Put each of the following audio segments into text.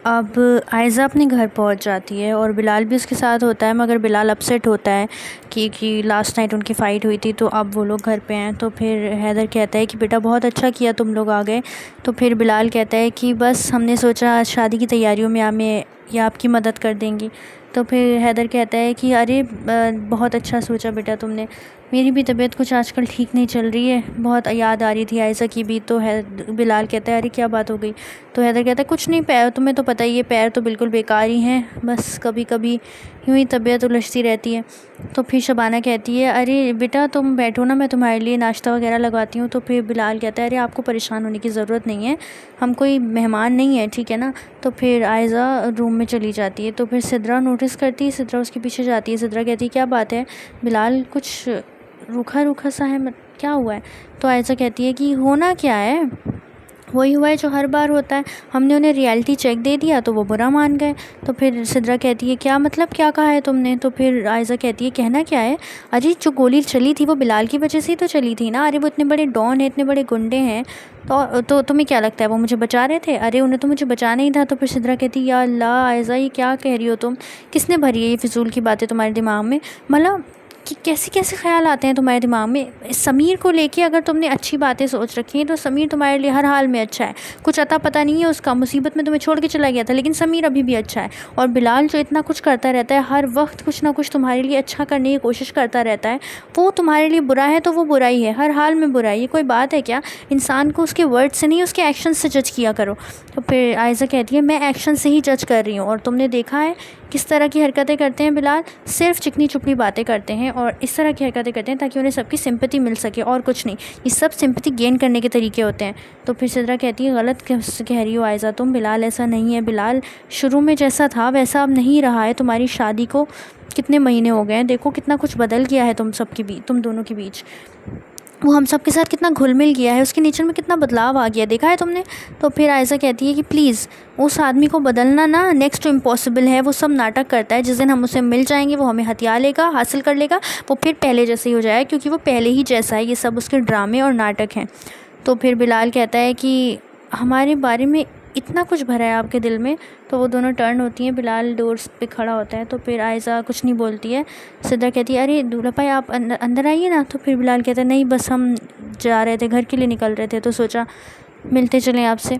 अब आयज़ा अपने घर पहुंच जाती है और बिलाल भी उसके साथ होता है, मगर बिलाल अपसेट होता है कि लास्ट नाइट उनकी फ़ाइट हुई थी तो अब वो लोग घर पे हैं। तो फिर हैदर कहता है कि बेटा बहुत अच्छा किया तुम लोग आ गए। तो फिर बिलाल कहता है कि बस हमने सोचा शादी की तैयारियों में हमें या आपकी मदद कर देंगी। तो फिर हैदर कहता है कि अरे बहुत अच्छा सोचा बेटा तुमने, मेरी भी तबीयत कुछ आजकल ठीक नहीं चल रही है, बहुत याद आ रही थी आयशा की भी। तो है बिलाल कहता है अरे क्या बात हो गई। तो हैदर कहता है कुछ नहीं, पैर तुम्हें तो पता ही है, पैर तो बिल्कुल बेकार ही हैं, बस कभी कभी यूँ ही तबीयत उलझती रहती है। तो फिर शबाना कहती है अरे बेटा तुम बैठो ना, मैं तुम्हारे लिए नाश्ता वगैरह लगवाती हूँ। तो फिर बिलाल कहता है अरे आपको परेशान होने की ज़रूरत नहीं है, हम कोई मेहमान नहीं है, ठीक है ना। तो फिर आयज़ा रूम में चली जाती है। तो फिर सिद्रा नोटिस करती है, सिद्रा उसके पीछे जाती है। सिद्रा कहती है क्या बात है बिलाल, कुछ रूखा रूखा सा है, क्या हुआ है। तो आयशा कहती है कि होना क्या है, वही हुआ है जो हर बार होता है, हमने उन्हें रियलिटी चेक दे दिया तो वो बुरा मान गए। तो फिर सिद्रा कहती है क्या मतलब, क्या कहा है तुमने। तो फिर आयशा कहती है कहना क्या है, अरे जो गोली चली थी वो बिलाल की वजह से ही तो चली थी ना, अरे वो इतने बड़े डॉन हैं, इतने बड़े गुंडे हैं, तो तुम्हें क्या लगता है वो मुझे बचा रहे थे, अरे उन्हें तो मुझे बचाना ही था। तो फिर सिद्रा कहती है या अल्लाह आयशा ये क्या कह रही हो तुम, किसने भरी है ये फिजूल की बातें तुम्हारे दिमाग में, मतलब कि कैसे कैसे ख्याल आते हैं तुम्हारे दिमाग में। समीर को लेके अगर तुमने अच्छी बातें सोच रखी हैं तो समीर तुम्हारे लिए हर हाल में अच्छा है, कुछ अता पता नहीं है उसका, मुसीबत में तुम्हें छोड़ के चला गया था लेकिन समीर अभी भी अच्छा है। और बिलाल जो इतना कुछ करता रहता है, हर वक्त कुछ ना कुछ तुम्हारे लिए अच्छा करने की कोशिश करता रहता है, वो तुम्हारे लिए बुरा है तो वो बुरा ही है, हर हाल में बुरा है, ये कोई बात है क्या। इंसान को उसके वर्ड से नहीं उसके एक्शन से जज किया करो। तो फिर आयशा कहती है मैं एक्शन से ही जज कर रही हूँ, और तुमने देखा है किस तरह की हरकतें करते हैं बिलाल, सिर्फ चिकनी चुपड़ी बातें करते हैं और इस तरह की हरकतें करते हैं ताकि उन्हें सबकी सिंपैथी मिल सके और कुछ नहीं, ये सब सिंपैथी गेन करने के तरीके होते हैं। तो फिर सिद्रा कहती है गलत कह रही हो आयशा तुम, बिलाल ऐसा नहीं है, बिलाल शुरू में जैसा था वैसा अब नहीं रहा है, तुम्हारी शादी को कितने महीने हो गए हैं, देखो कितना कुछ बदल गया है तुम दोनों के बीच, वो हम सब के साथ कितना घुल मिल गया है, उसके नेचर में कितना बदलाव आ गया, देखा है तुमने। तो फिर आयशा कहती है कि प्लीज़ उस आदमी को बदलना ना नेक्स्ट टू इम्पॉसिबल है, वो सब नाटक करता है, जिस दिन हम उसे मिल जाएंगे वो हमें हथिया लेगा, हासिल कर लेगा, वो फिर पहले जैसे ही हो जाएगा क्योंकि वो पहले ही जैसा है, ये सब उसके ड्रामे और नाटक हैं। तो फिर बिलाल कहता है कि हमारे बारे में इतना कुछ भरा है आपके दिल में। तो वो दोनों टर्न होती हैं, बिलाल डोर्स पे खड़ा होता है। तो फिर आयशा कुछ नहीं बोलती है। सिद्रा कहती है अरे दूल्हा भाई आप अंदर आइए ना। तो फिर बिलाल कहता है नहीं बस हम जा रहे थे, घर के लिए निकल रहे थे तो सोचा मिलते चलें आपसे।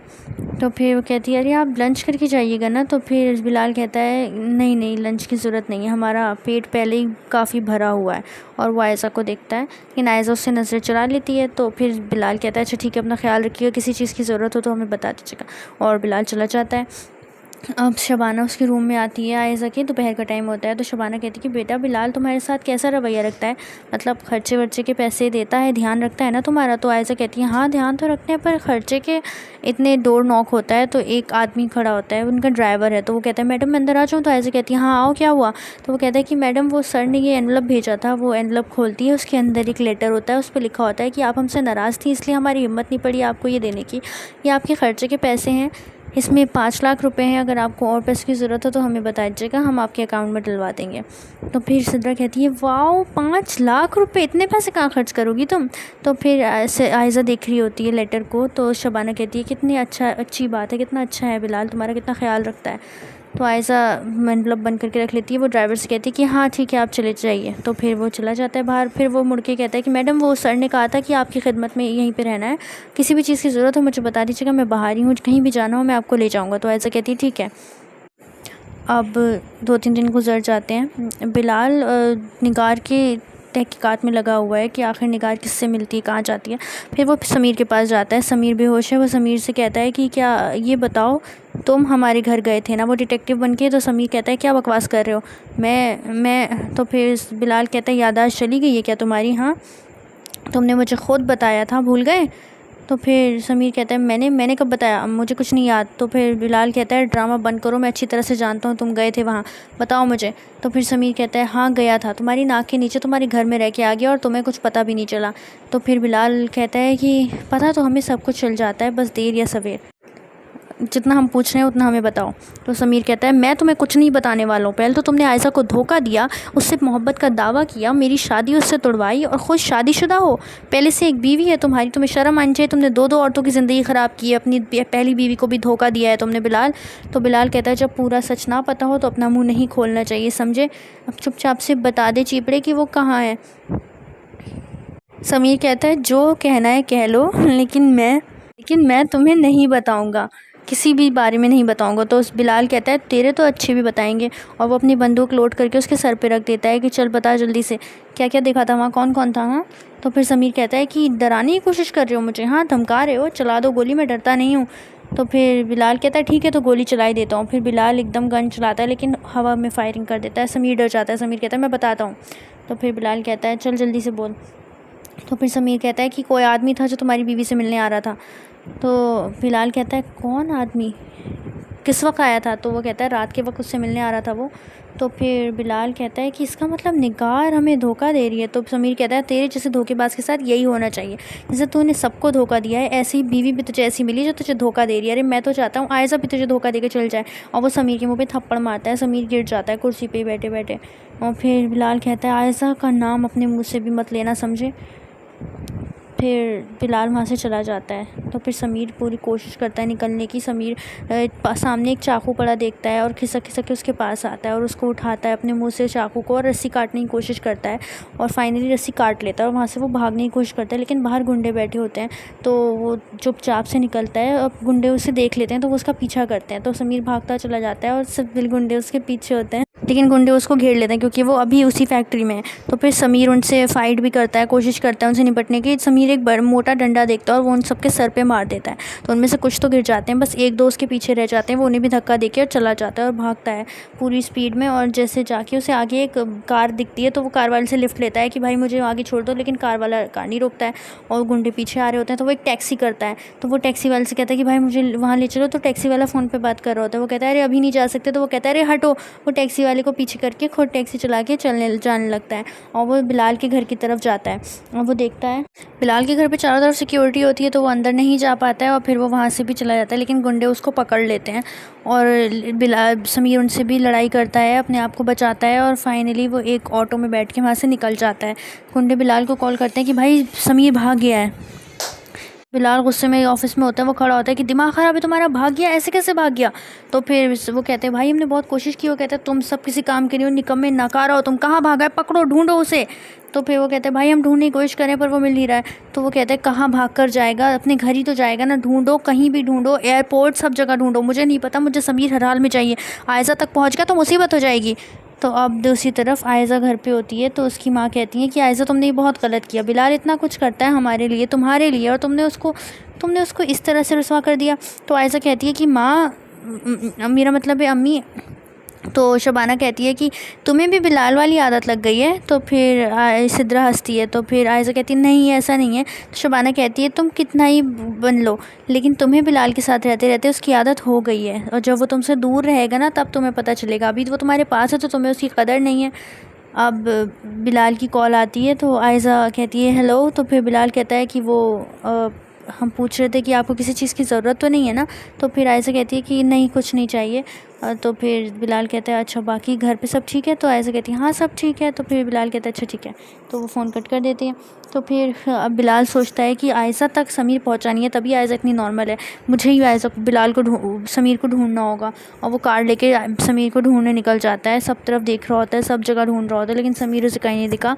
तो फिर वो कहती है अरे आप लंच करके जाइएगा ना। तो फिर बिलाल कहता है नहीं नहीं लंच की ज़रूरत नहीं है, हमारा पेट पहले ही काफ़ी भरा हुआ है। और वो आयशा को देखता है लेकिन आयशा उससे नज़रें चुरा लेती है। तो फिर बिलाल कहता है अच्छा ठीक है अपना ख्याल रखिएगा, किसी चीज़ की ज़रूरत हो तो हमें बता दीजिएगा। और बिलाल चला जाता है। अब शबाना उसके रूम में आती है आयशा के, दोपहर का टाइम होता है। तो शबाना कहती है कि बेटा बिलाल तुम्हारे साथ कैसा रवैया रखता है, मतलब खर्चे वर्चे के पैसे देता है, ध्यान रखता है ना तुम्हारा। तो आयशा कहती है हाँ ध्यान तो रखते हैं, पर खर्चे के इतने डोर नॉक होता है तो एक आदमी खड़ा होता है, उनका ड्राइवर है। तो वो कहता है मैडम मैं अंदर आ जाऊँ। तो आयशा कहती है हाँ आओ, क्या हुआ। तो वो कहता है कि मैडम वो सर ने ये एनवलप भेजा था। वो एनवलप खोलती है, उसके अंदर एक लेटर होता है, उस पर लिखा होता है कि आप हमसे नाराज़ थी इसलिए हमारी हिम्मत नहीं पड़ी आपको ये देने की, ये आपके खर्चे के पैसे हैं, इसमें 5 लाख रुपए हैं, अगर आपको और पैसे की ज़रूरत हो तो हमें बता दीजिएगा, हम आपके अकाउंट में डलवा देंगे। तो फिर सिद्रा कहती है वाओ 5 लाख रुपए, इतने पैसे कहाँ खर्च करोगी तुम। तो फिर आयशा देख रही होती है लेटर को। तो शबाना कहती है कितनी अच्छी बात है, कितना अच्छा है बिलाल तुम्हारा, कितना ख्याल रखता है। तो आयशा मतलब बंद करके रख लेती है। वो ड्राइवर से कहती है कि हाँ ठीक है आप चले जाइए। तो फिर वो चला जाता है बाहर। फिर वो मुड़ के कहता है कि मैडम वो सर ने कहा था कि आपकी खिदमत में यहीं पे रहना है, किसी भी चीज़ की ज़रूरत हो मुझे बता दीजिएगा, मैं बाहर ही हूँ, कहीं भी जाना हो मैं आपको ले जाऊँगा। तो आयशा कहती है ठीक है। अब 2-3 दिन गुजर जाते हैं। बिलाल निगार के तहकीकात में लगा हुआ है कि आखिर निगार किससे मिलती है, कहाँ जाती है। फिर वो समीर के पास जाता है, समीर बेहोश है। वो समीर से कहता है कि क्या ये बताओ तुम हमारे घर गए थे ना वो डिटेक्टिव बन के। तो समीर कहता है क्या बकवास कर रहे हो, मैं तो फिर बिलाल कहता है याददाश्त चली गई है क्या तुम्हारी, हाँ तुमने मुझे ख़ुद बताया था भूल गए। तो फिर समीर कहता है मैंने कब बताया, मुझे कुछ नहीं याद। तो फिर बिलाल कहता है ड्रामा बंद करो, मैं अच्छी तरह से जानता हूँ तुम गए थे वहाँ, बताओ मुझे। तो फिर समीर कहता है हाँ गया था, तुम्हारी नाक के नीचे तुम्हारे घर में रह के आ गया और तुम्हें कुछ पता भी नहीं चला। तो फिर बिलाल कहता है कि पता तो हमें सब कुछ चल जाता है, बस देर या सवेर। जितना हम पूछ रहे हैं उतना हमें बताओ। तो समीर कहता है मैं तुम्हें कुछ नहीं बताने वाला हूँ। पहले तो तुमने आयशा को धोखा दिया, उससे मोहब्बत का दावा किया, मेरी शादी उससे तुड़वाई और ख़ुद शादीशुदा हो, पहले से एक बीवी है तुम्हारी, तुम्हें शर्म आनी चाहिए। तुमने दो औरतों की ज़िंदगी ख़राब की है, अपनी पहली बीवी को भी धोखा दिया है तुमने बिलाल। तो बिलाल कहता है जब पूरा सच ना पता हो तो अपना मुँह नहीं खोलना चाहिए, समझे। अब चुपचाप से बता दे चीपड़े कि वो कहाँ है। समीर कहता है जो कहना है कह लो, लेकिन मैं तुम्हें नहीं बताऊंगा, किसी भी बारे में नहीं बताऊंगा। तो उस बिलाल कहता है तेरे तो अच्छे भी बताएंगे, और वो अपनी बंदूक लोड करके उसके सर पे रख देता है कि चल बता जल्दी से क्या क्या देखा था वहाँ, कौन कौन था। हाँ, तो फिर समीर कहता है कि डराने की कोशिश कर रहे हो मुझे, हाँ धमका रहे हो, चला दो गोली, मैं डरता नहीं हूँ। तो फिर बिलाल कहता है ठीक है तो गोली चला ही देता हूँ। फिर बिलाल एकदम गन चलाता है लेकिन हवा में फायरिंग कर देता है। समीर डर जाता है। समीर कहता है मैं बताता हूँ। तो फिर बिलाल कहता है चल जल्दी से बोल। तो फिर समीर कहता है कि कोई आदमी था जो तुम्हारी बीवी से मिलने आ रहा था। तो बिलाल कहता है कौन आदमी, किस वक्त आया था। तो वो कहता है रात के वक्त उससे मिलने आ रहा था वो। तो फिर बिलाल कहता है कि इसका मतलब निगार हमें धोखा दे रही है। तो समीर कहता है तेरे जैसे धोखेबाज के साथ यही होना चाहिए, जैसे तूने सबको धोखा दिया है ऐसी बीवी भी तुझे ऐसी मिली जो तुझे धोखा दे रही है। अरे मैं तो चाहता हूँ आयशा भी तुझे धोखा देकर चल जाए। और वो समीर के मुँह पे थप्पड़ मारता है, समीर गिर जाता है कुर्सी पे बैठे बैठे। और फिर बिलाल कहता है आयशा का नाम अपने मुँह से भी मत लेना, समझे। फिर बिलाल वहाँ से चला जाता है। तो फिर समीर पूरी कोशिश करता है निकलने की। समीर सामने एक चाकू पड़ा देखता है और खिसक खिसक के उसके पास आता है और उसको उठाता है अपने मुंह से चाकू को और रस्सी काटने की कोशिश करता है और फाइनली रस्सी काट लेता है। और वहाँ से वो भागने की कोशिश करता है लेकिन बाहर गुंडे बैठे होते हैं, तो वो चुपचाप से निकलता है। और गुंडे उसे देख लेते हैं तो वो उसका पीछा करते हैं। तो समीर भागता चला जाता है और सब गुंडे उसके पीछे होते हैं, लेकिन गुंडे उसको घेर लेते हैं क्योंकि वो अभी उसी फैक्ट्री में है। तो फिर समीर उनसे फ़ाइट भी करता है, कोशिश करता है उनसे निपटने की। समीर एक बड़ा मोटा डंडा देखता है और वो उन सबके सर पे मार देता है। तो उनमें से कुछ तो गिर जाते हैं, बस एक दो उसके पीछे रह जाते हैं। वो उन्हें भी धक्का देके और चला जाता है और भागता है पूरी स्पीड में। और जैसे जाके उसे आगे एक कार दिखती है तो वो कार वाले से लिफ्ट लेता है कि भाई मुझे आगे छोड़ दो, लेकिन कार वाला कार नहीं रोकता है और गुंडे पीछे आ रहे होते हैं। तो वो एक टैक्सी करता है। तो वो टैक्सी वाले से कहता है कि भाई मुझे वहाँ ले चलो। तो टैक्सी वाला फ़ोन पर बात कर रहा होता है। वो कहता है अरे अभी नहीं जा सकते। तो वो कहता है अरे हटो। वो टैक्सी वाले को पीछे करके खुद टैक्सी चला के जाने लगता है और वो बिलाल के घर की तरफ जाता है। और वो देखता है बिलाल के घर पे चारों तरफ सिक्योरिटी होती है तो वो अंदर नहीं जा पाता है और फिर वो वहाँ से भी चला जाता है, लेकिन गुंडे उसको पकड़ लेते हैं। और बिलाल समीर उनसे भी लड़ाई करता है, अपने आप को बचाता है और फाइनली वो एक ऑटो में बैठ के वहाँ से निकल जाता है। गुंडे बिलाल को कॉल करते हैं कि भाई समीर भाग गया है। बिलाल गुस्से में ऑफिस में होता है, वो खड़ा होता है कि दिमाग ख़राब है तुम्हारा, भाग गया, ऐसे कैसे भाग गया। तो फिर वो कहते हैं भाई हमने बहुत कोशिश की। वो कहते हैं तुम सब किसी काम के नहीं हो, निकम्मे नकारा हो, तुम कहाँ भागा है, पकड़ो ढूंढो उसे। तो फिर वो कहते हैं भाई हम ढूंढने की कोशिश करें पर वो मिल नहीं रहा है। तो वो कहते हैं कहाँ भाग कर जाएगा, अपने घर ही तो जाएगा ना, ढूंढो कहीं भी ढूंढो, एयरपोर्ट सब जगह ढूंढो, मुझे नहीं पता, मुझे समीर हर हाल में चाहिए। आयशा तक पहुँच गया तो मुसीबत हो जाएगी। तो अब दूसरी तरफ आयशा घर पे होती है तो उसकी माँ कहती है कि आयशा तुमने ये बहुत गलत किया, बिलाल इतना कुछ करता है हमारे लिए, तुम्हारे लिए, और तुमने उसको इस तरह से रुसवा कर दिया। तो आयशा कहती है कि माँ मेरा मतलब है अम्मी। तो शबाना कहती है कि तुम्हें भी बिलाल वाली आदत लग गई है। तो फिर सिद्रा हंसती है। तो फिर आयशा कहती है नहीं ऐसा नहीं है। तो शबाना कहती है तुम कितना ही बन लो लेकिन तुम्हें बिलाल के साथ रहते रहते उसकी आदत हो गई है, और जब वो तुमसे दूर रहेगा ना तब तुम्हें पता चलेगा, अभी तो वो तुम्हारे पास है तो तुम्हें उसकी कदर नहीं है। अब बिलाल की कॉल आती है तो आयशा कहती है हेलो। तो फिर बिलाल कहता है कि वो हम पूछ रहे थे कि आपको किसी चीज़ की ज़रूरत तो नहीं है ना। तो फिर आयशा कहती है कि नहीं कुछ नहीं चाहिए। तो फिर बिलाल कहता है अच्छा बाकी घर पे सब ठीक है। तो आयशा कहती है हाँ सब ठीक है। तो फिर बिलाल कहता है अच्छा ठीक है। तो वो फ़ोन कट कर देते हैं। तो फिर अब बिलाल सोचता है कि आयशा तक समीर पहुंचानी है, तभी आयशा इतनी नॉर्मल है, मुझे ही आयशा बिलाल को समीर को ढूंढना होगा। और वो कार लेके समीर को ढूंढने निकल जाता है, सब तरफ देख रहा होता है, सब जगह ढूंढ रहा होता है, लेकिन समीर उसे कहीं नहीं दिखा।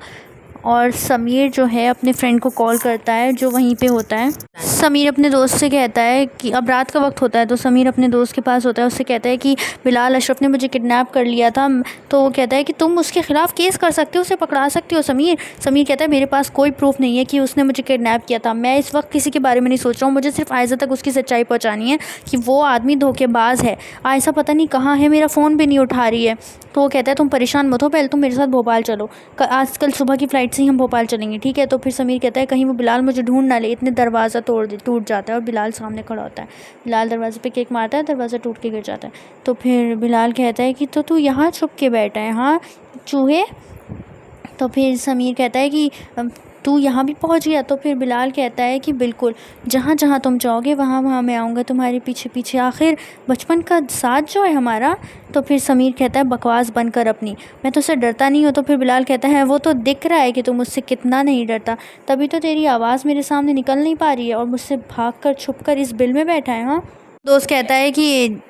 और समीर जो है अपने फ्रेंड को कॉल करता है जो वहीं पे होता है। समीर अपने दोस्त से कहता है कि अब रात का वक्त होता है, तो समीर अपने दोस्त के पास होता है, उससे कहता है कि बिलाल अशरफ ने मुझे किडनैप कर लिया था। तो वो कहता है कि तुम उसके ख़िलाफ़ केस कर सकते हो, उसे पकड़ा सकते हो समीर। समीर कहता है मेरे पास कोई प्रूफ नहीं है कि उसने मुझे किडनैप किया था, मैं इस वक्त किसी के बारे में नहीं सोच रहा हूँ, मुझे सिर्फ आयशा तक उसकी सच्चाई पहुँचानी है कि वो आदमी धोखेबाज है। आयशा पता नहीं कहाँ है, मेरा फ़ोन भी नहीं उठा रही है। तो वो कहता है तुम परेशान मत हो, पहले तुम मेरे साथ भोपाल चलो, आज कल सुबह की फ़्लाइट से ही हम भोपाल चलेंगे, ठीक है। तो फिर समीर कहता है कहीं वो बिलाल मुझे ढूंढ ना ले, इतने दरवाज़ा टूट जाता है और बिलाल सामने खड़ा होता है। बिलाल दरवाजे पे किक मारता है, दरवाज़ा टूट के गिर जाता है। तो फिर बिलाल कहता है कि तो तू यहाँ छुप के बैठा है हाँ चूहे। तो फिर समीर कहता है कि तू यहाँ भी पहुँच गया? तो फिर बिलाल कहता है कि बिल्कुल, जहाँ जहाँ तुम जाओगे वहाँ वहाँ मैं आऊँगा तुम्हारे पीछे पीछे, आखिर बचपन का साथ जो है हमारा। तो फिर समीर कहता है बकवास बंद कर अपनी, मैं तुझसे डरता नहीं हूँ। तो फिर बिलाल कहता है वो तो दिख रहा है कि तू मुझसे कितना नहीं डरता, तभी तो तेरी आवाज़ मेरे सामने निकल नहीं पा रही है और मुझसे भाग कर छुप कर इस बिल में बैठा है। हाँ, दोस्त कहता है कि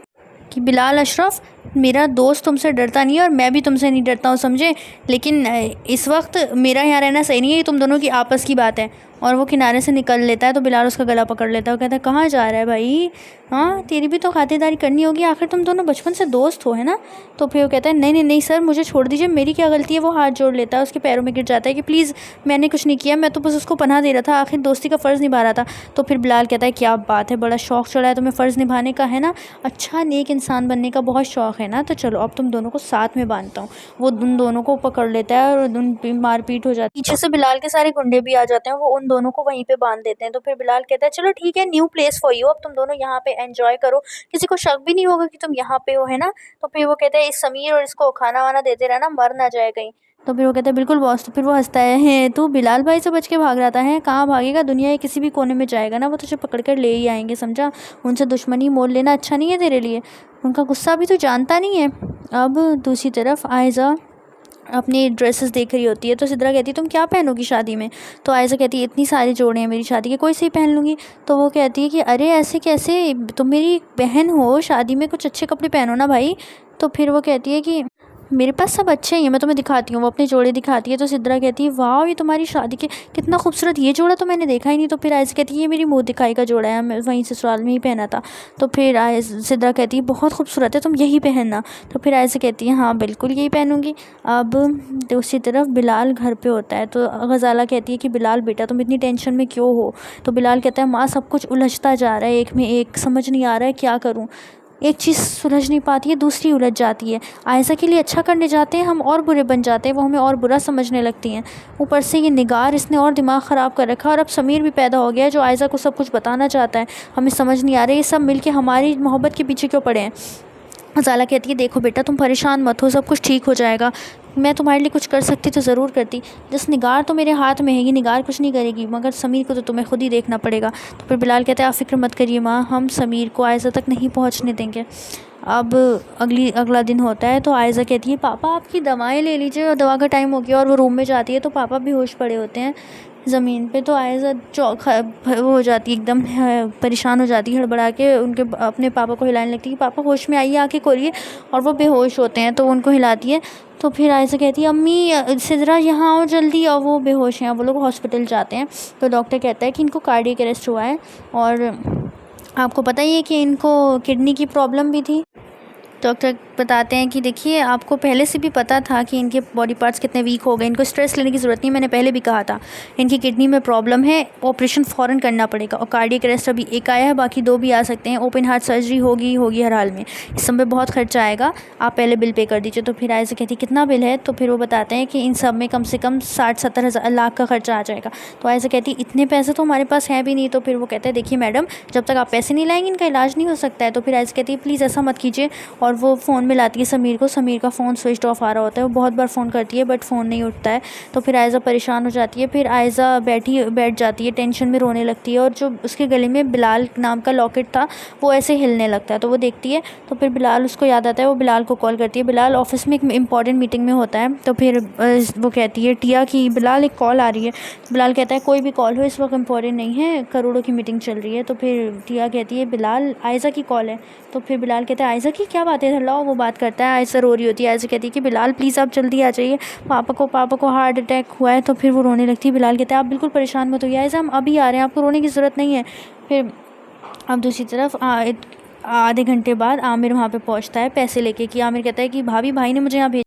बिलाल अशरफ, मेरा दोस्त तुमसे डरता नहीं है और मैं भी तुमसे नहीं डरता हूँ, समझे? लेकिन इस वक्त मेरा यहाँ रहना सही नहीं है, ये तुम दोनों की आपस की बात है। और वो किनारे से निकल लेता है तो बिलाल उसका गला पकड़ लेता है। वो कहता है कहाँ जा रहा है भाई? हाँ, तेरी भी तो खातिरदारी करनी होगी, आखिर तुम दोनों बचपन से दोस्त हो, है ना? तो फिर वो कहता है नहीं नहीं नहीं सर, मुझे छोड़ दीजिए, मेरी क्या गलती है। वो हाथ जोड़ लेता है, उसके पैरों में गिर जाता है कि प्लीज़ मैंने कुछ नहीं किया, मैं तो बस उसको पनाह दे रहा था, आखिर दोस्ती का फ़र्ज़ निभा रहा था। तो फिर बिलाल कहता है क्या बात है, बड़ा शौक़ चढ़ा है तुम्हें फ़र्ज़ निभाने का, है ना? अच्छा नेक इंसान बनने का बहुत शौक़ है ना? तो चलो अब तुम दोनों को साथ में बांधता हूँ। वो उन दोनों को पकड़ लेता है और उन मारपीट हो जाती है। पीछे से बिलाल के सारे गुंडे भी आ जाते हैं, वो उन दोनों को वहीं पे बांध देते हैं। तो फिर बिलाल कहता है चलो ठीक है, न्यू प्लेस फॉर यू, अब तुम दोनों यहाँ पे एंजॉय करो, किसी को शक भी नहीं होगा कि तुम यहाँ पे हो, है ना? तो फिर वो कहता है इस समीर और इसको खाना वाना देते रहना, मर ना जाए कहीं। तो फिर वो कहता है बिल्कुल बॉस। तो फिर वो हंसता है तू बिलाल भाई से बच के भाग रहा था, है कहाँ भागेगा, दुनिया के किसी भी कोने में जाएगा ना, वो तुझे पकड़ कर ले ही आएंगे, समझा? उनसे दुश्मनी मोल लेना अच्छा नहीं है तेरे लिए, उनका गुस्सा भी तो जानता नहीं है। अब दूसरी तरफ आयज़ा अपनी ड्रेसेस देख रही होती है तो सिद्रा कहती है तुम क्या पहनोगी शादी में? तो आयज़ा कहती है इतनी सारी जोड़े हैं मेरी शादी के, कोई से ही पहन लूँगी। तो वो कहती है कि अरे ऐसे कैसे, तुम मेरी बहन हो, शादी में कुछ अच्छे कपड़े पहनो ना भाई। तो फिर वो कहती है कि मेरे पास सब अच्छे ही हैं, मैं तुम्हें दिखाती हूँ। वो अपने जोड़े दिखाती है तो सिद्रा कहती है वाह, ये तुम्हारी शादी के कितना खूबसूरत, ये जोड़ा तो मैंने देखा ही नहीं। तो फिर आयज़ा कहती है ये मेरी मुँह दिखाई का जोड़ा है, मैं वहीं ससुराल में ही पहना था। तो फिर सिद्रा कहती है बहुत खूबसूरत है, तुम यही पहनना। तो फिर आयज़ा कहती है हाँ बिल्कुल यही पहनूंगी। अब दूसरी तरफ बिलाल घर पे होता है तो गज़ाला कहती है कि बिलाल बेटा तुम इतनी टेंशन में क्यों हो? तो बिलाल कहता है माँ सब कुछ उलझता जा रहा है, एक में एक समझ नहीं आ रहा है क्या करूँ, एक चीज़ सुलझ नहीं पाती है दूसरी उलझ जाती है। आयज़ा के लिए अच्छा करने जाते हैं हम और बुरे बन जाते हैं, वो हमें और बुरा समझने लगती हैं। ऊपर से ये निगार, इसने और दिमाग ख़राब कर रखा है, और अब समीर भी पैदा हो गया है जो आयज़ा को सब कुछ बताना चाहता है। हमें समझ नहीं आ रहा है ये सब मिलके हमारी मोहब्बत के पीछे क्यों पड़े हैं। गज़ाला कहती है देखो बेटा तुम परेशान मत हो, सब कुछ ठीक हो जाएगा, मैं तुम्हारे लिए कुछ कर सकती तो ज़रूर करती, जिस निगार तो मेरे हाथ में है, ये निगार कुछ नहीं करेगी, मगर समीर को तो तुम्हें खुद ही देखना पड़ेगा। तो फिर बिलाल कहता है आप फ़िक्र मत करिए माँ, हम समीर को आयज़ा तक नहीं पहुँचने देंगे। अब अगला दिन होता है तो आयज़ा कहती है पापा आपकी दवाएं ले लीजिए, और दवा का टाइम हो गया, और वो रूम में जाती है तो पापा बेहोश पड़े होते हैं ज़मीन पे। तो आयज़ा वो हो जाती है, एकदम परेशान हो जाती है, हड़बड़ा के उनके अपने पापा को हिलाने लगती है कि पापा होश में आइए, आँखें खोलिए। और वो बेहोश होते हैं तो उनको हिलाती है। तो फिर आयज़ा कहती है अम्मी सिद्रा यहाँ आओ जल्दी, और वो बेहोश हैं। वो लोग हॉस्पिटल जाते हैं तो डॉक्टर कहता है कि इनको कार्डियक अरेस्ट हुआ है, और आपको पता ही है कि इनको किडनी की प्रॉब्लम भी थी। डॉक्टर बताते हैं कि देखिए आपको पहले से भी पता था कि इनके बॉडी पार्ट्स कितने वीक हो गए, इनको स्ट्रेस लेने की ज़रूरत नहीं, मैंने पहले भी कहा था। इनकी किडनी में प्रॉब्लम है, ऑपरेशन फ़ौरन करना पड़ेगा, और कार्डियक अरेस्ट अभी एक आया है, बाकी 2 भी आ सकते हैं। ओपन हार्ट सर्जरी होगी हर हाल में, इस सब में बहुत खर्चा आएगा, आप पहले बिल पे कर दीजिए। तो फिर आयज़ा कहती है कितना बिल है? तो फिर वो बताते हैं कि इन सब में कम से कम 60-70 लाख का खर्चा आ जाएगा। तो आयज़ा कहती है इतने पैसे तो हमारे पास हैं भी नहीं। तो फिर वो कहते हैं देखिए मैडम, जब तक आप पैसे नहीं लाएंगे इनका इलाज नहीं हो सकता है। तो फिर आयज़ा कहती है प्लीज़ ऐसा मत कीजिए, और वो फ़ोन में लाती है समीर को। समीर का फ़ोन स्विच ऑफ आ रहा होता है, वो बहुत बार फ़ोन करती है बट फ़ोन नहीं उठता है। तो फिर आयज़ा परेशान हो जाती है, फिर आयज़ा बैठ जाती है, टेंशन में रोने लगती है, और जो उसके गले में बिलाल नाम का लॉकेट था वो ऐसे हिलने लगता है। तो वो देखती है तो फिर बिलाल उसको याद आता है, वो बिलाल को कॉल करती है। बिलाल ऑफिस में एक इंपॉर्टेंट मीटिंग में होता है। तो फिर वो कहती है टिया की बिलाल एक कॉल आ रही है। तो बिलाल कहता है कोई भी कॉल हो इस वक्त इंपॉर्टेंट नहीं है, करोड़ों की मीटिंग चल रही है। तो फिर टिया कहती है बिलाल आयज़ा की कॉल है। तो फिर बिलाल कहता है आयज़ा की क्या बात है, लाओ। वो बात करता है, आयज़ा रो रही होती है। आयज़ा कहती है कि बिलाल प्लीज़ आप जल्दी आ जाइए, पापा को हार्ट अटैक हुआ है। तो फिर वो रोने लगती है। बिलाल कहता है आप बिल्कुल परेशान मत होइए आयज़ा, हम अभी आ रहे हैं, आपको रोने की ज़रूरत नहीं है। फिर अब दूसरी तरफ आधे घंटे बाद आमिर वहाँ पे पहुँचता है पैसे लेके, कि आमिर कहता है कि भाभी भाई ने मुझे यहाँ